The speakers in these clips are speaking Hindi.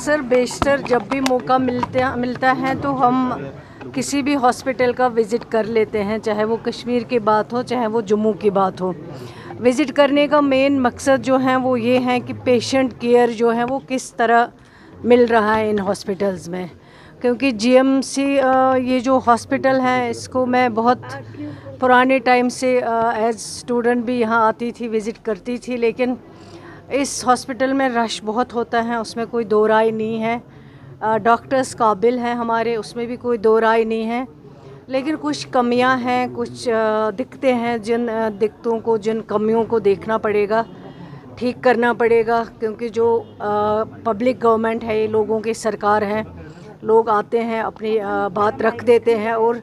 अक्सर बेशतर जब भी मौका मिलता है तो हम किसी भी हॉस्पिटल का विज़िट कर लेते हैं, चाहे वो कश्मीर की बात हो चाहे वो जम्मू की बात हो। विज़िट करने का मेन मकसद जो है वो ये है कि पेशेंट केयर जो है वो किस तरह मिल रहा है इन हॉस्पिटल्स में, क्योंकि जीएमसी ये जो हॉस्पिटल है इसको मैं बहुत पुराने टाइम से एज स्टूडेंट भी यहाँ आती थी, विज़िट करती थी, लेकिन इस हॉस्पिटल में रश बहुत होता है, उसमें कोई दो राय नहीं है। डॉक्टर्स काबिल हैं हमारे, उसमें भी कोई दो राय नहीं है, लेकिन कुछ कमियां हैं, कुछ दिक्कतें हैं, जिन दिक्कतों को, जिन कमियों को देखना पड़ेगा, ठीक करना पड़ेगा, क्योंकि जो पब्लिक गवर्नमेंट है, ये लोगों की सरकार है, लोग आते हैं अपनी बात रख देते हैं और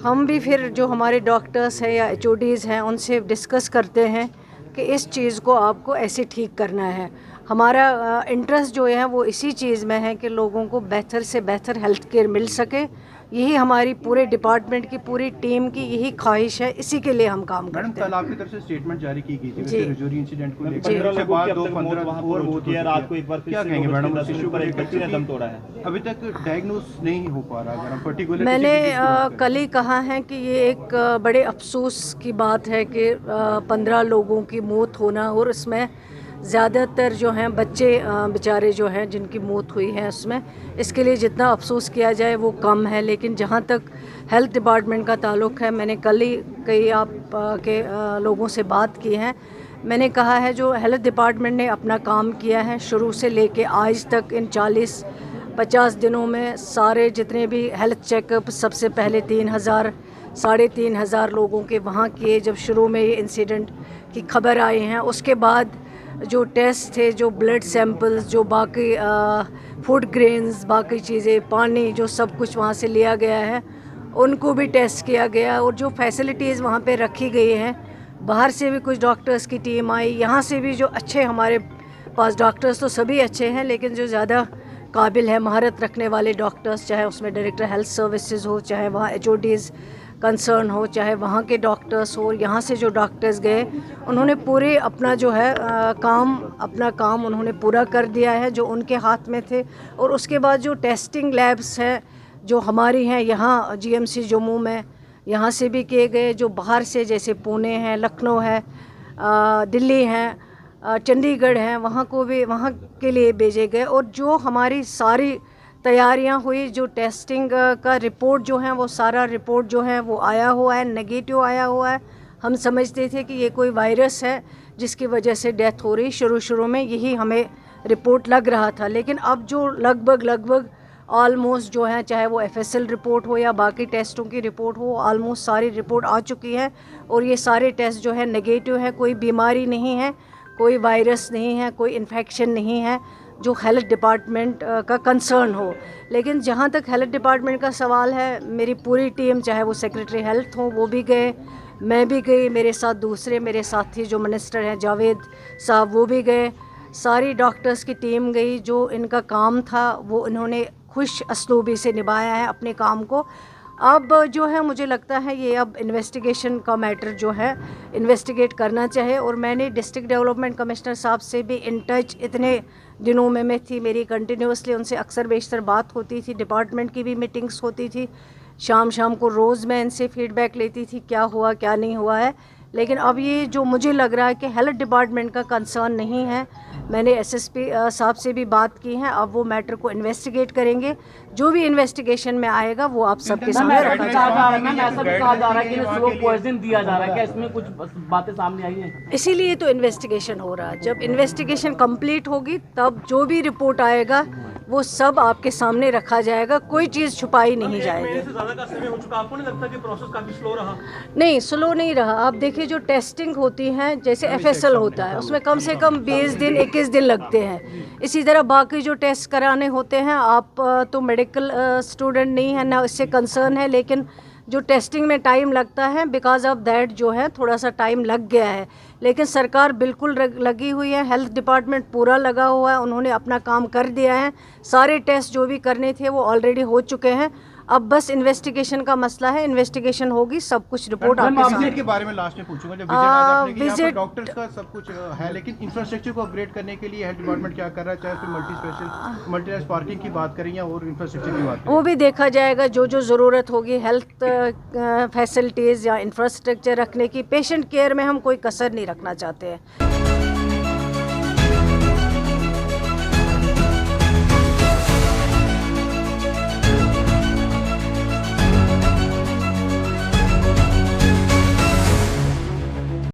हम भी फिर जो हमारे डॉक्टर्स हैं या एचओडीज़ हैं उनसे डिस्कस करते हैं कि इस चीज़ को आपको ऐसे ठीक करना है। हमारा इंटरेस्ट जो है वो इसी चीज़ में है कि लोगों को बेहतर से बेहतर हेल्थ केयर मिल सके। यही हमारी पूरे डिपार्टमेंट की, पूरी टीम की यही ख्वाहिश है, इसी के लिए हम काम करते हैं। मैडम, कल आपकी तरफ से स्टेटमेंट जारी की गई थी जी, रजौरी इंसिडेंट को लेकर। 15 लोगों की अब तक मौत वहाँ पर हो चुकी है। रात को एक बार क्या कहेंगे मैडम, इस इशू पर एक व्यक्ति ने दम तोड़ा है, अभी तक डायग्नोस नहीं हो पा रहा। अगर हम पर्टिकुलर मैंने कल ही कहा है कि ये एक बड़े अफसोस की बात है कि 15 लोगों की मौत होना, और इसमें ज़्यादातर जो हैं बच्चे बेचारे जो हैं जिनकी मौत हुई है, उसमें इसके लिए जितना अफसोस किया जाए वो कम है। लेकिन जहाँ तक हेल्थ डिपार्टमेंट का ताल्लुक़ है, मैंने कल ही कई के लोगों से बात की है। मैंने कहा है जो हेल्थ डिपार्टमेंट ने अपना काम किया है शुरू से लेके आज तक, इन 40-50 दिनों में सारे जितने भी हेल्थ चेकअप, सबसे पहले 3,000 साढ़े 3,000 लोगों के वहाँ किए जब शुरू में ये इंसिडेंट की खबर आई है। उसके बाद जो टेस्ट थे, जो ब्लड सैंपल्स, जो बाकी फूड ग्रेन्स, बाकी चीज़ें, पानी, जो सब कुछ वहाँ से लिया गया है, उनको भी टेस्ट किया गया। और जो फैसिलिटीज़ वहाँ पे रखी गई हैं, बाहर से भी कुछ डॉक्टर्स की टीम आई, यहाँ से भी जो अच्छे हमारे पास डॉक्टर्स तो सभी अच्छे हैं, लेकिन जो ज़्यादा काबिल है, महारत रखने वाले डॉक्टर्स, चाहे उसमें डायरेक्टर हेल्थ सर्विसेज हो, चाहे वहाँ एचओडीज़ कंसर्न हो, चाहे वहाँ के डॉक्टर्स हो, यहाँ से जो डॉक्टर्स गए उन्होंने पूरे अपना जो है अपना काम उन्होंने पूरा कर दिया है जो उनके हाथ में थे। और उसके बाद जो टेस्टिंग लैब्स हैं जो हमारी हैं यहाँ जीएमसी जम्मू में, यहाँ से भी किए गए, जो बाहर से जैसे पुणे है, लखनऊ है, दिल्ली है, चंडीगढ़ है, वहाँ को भी, वहाँ के लिए भेजे गए। और जो हमारी सारी तैयारियां हुई, जो टेस्टिंग का रिपोर्ट जो है वो सारा रिपोर्ट जो है वो आया हुआ है, नेगेटिव आया हुआ है। हम समझते थे कि ये कोई वायरस है जिसकी वजह से डेथ हो रही, शुरू में यही हमें रिपोर्ट लग रहा था। लेकिन अब जो लगभग ऑलमोस्ट जो है, चाहे वो एफएसएल रिपोर्ट हो या बाकी टेस्टों की रिपोर्ट हो, ऑलमोस्ट सारी रिपोर्ट आ चुकी है और ये सारे टेस्ट जो है नेगेटिव है। कोई बीमारी नहीं है, कोई वायरस नहीं है, कोई इन्फेक्शन नहीं है जो हेल्थ डिपार्टमेंट का कंसर्न हो। लेकिन जहाँ तक हेल्थ डिपार्टमेंट का सवाल है, मेरी पूरी टीम, चाहे वो सेक्रेटरी हेल्थ हो वो भी गए, मैं भी गई, मेरे साथ दूसरे मेरे साथी जो मिनिस्टर हैं जावेद साहब वो भी गए, सारी डॉक्टर्स की टीम गई। जो इनका काम था वो इन्होंने खुश असलूबी से निभाया है अपने काम को। अब जो है मुझे लगता है ये अब इन्वेस्टिगेशन का मैटर जो है इन्वेस्टिगेट करना चाहिए। और मैंने डिस्ट्रिक्ट डेवलपमेंट कमिश्नर साहब से भी इन टच इतने दिनों में मैं थी, मेरी कंटिन्यूसली उनसे अक्सर बेशतर बात होती थी, डिपार्टमेंट की भी मीटिंग्स होती थी, शाम को रोज़ मैं इनसे फ़ीडबैक लेती थी क्या हुआ क्या नहीं हुआ है। लेकिन अब ये जो मुझे लग रहा है कि हेल्थ डिपार्टमेंट का कंसर्न नहीं है, मैंने एसएसपी साहब से भी बात की है, अब वो मैटर को इन्वेस्टिगेट करेंगे, जो भी इन्वेस्टिगेशन में आएगा वो आप सबके सामने रखा जाएगा। ऐसा भी कहा जा रहा है कि स्लो पॉइजन दिया जा रहा है, क्या इसमें कुछ बातें सामने आई हैं? इसीलिए तो इन्वेस्टिगेशन हो रहा है। जब इन्वेस्टिगेशन कंप्लीट होगी तब जो भी रिपोर्ट आएगा वो सब आपके सामने रखा जाएगा, कोई चीज़ छुपाई नहीं जाएगी। आपको नहीं लगता कि प्रोसेस काफी स्लो रहा? नहीं, स्लो नहीं रहा। आप देखिए जो टेस्टिंग होती है, जैसे एफएसएल होता है, उसमें कम से कम 20 दिन 21 दिन लगते हैं। इसी तरह बाकी जो टेस्ट कराने होते हैं, आप तो मेडिकल स्टूडेंट नहीं है ना, इससे कंसर्न है, लेकिन जो टेस्टिंग में टाइम लगता है, बिकॉज ऑफ दैट जो है थोड़ा सा टाइम लग गया है। लेकिन सरकार बिल्कुल लगी हुई है, हेल्थ डिपार्टमेंट पूरा लगा हुआ है, उन्होंने अपना काम कर दिया है। सारे टेस्ट जो भी करने थे वो ऑलरेडी हो चुके हैं। अब बस इन्वेस्टिगेशन का मसला है, इन्वेस्टिगेशन होगी, सब कुछ रिपोर्ट मैम, आपके विजिट साथ। के बारे में लास्ट में पूछूंगा। जब विजिट आपने कि यहाँ पर विजिट- डॉक्टर्स का सब कुछ है, लेकिन इंफ्रास्ट्रक्चर को अपग्रेड करने के लिए हेल्थ डिपार्टमेंट क्या कर रहा है, चाहे फिर मल्टी पार्किंग की बात करें या और इंफ्रास्ट्रक्चर की बात करें? वो भी देखा जाएगा, जो जो ज़रूरत होगी हेल्थ फैसिलिटीज़ या इंफ्रास्ट्रक्चर रखने की। पेशेंट केयर में हम कोई कसर नहीं रखना चाहते हैं।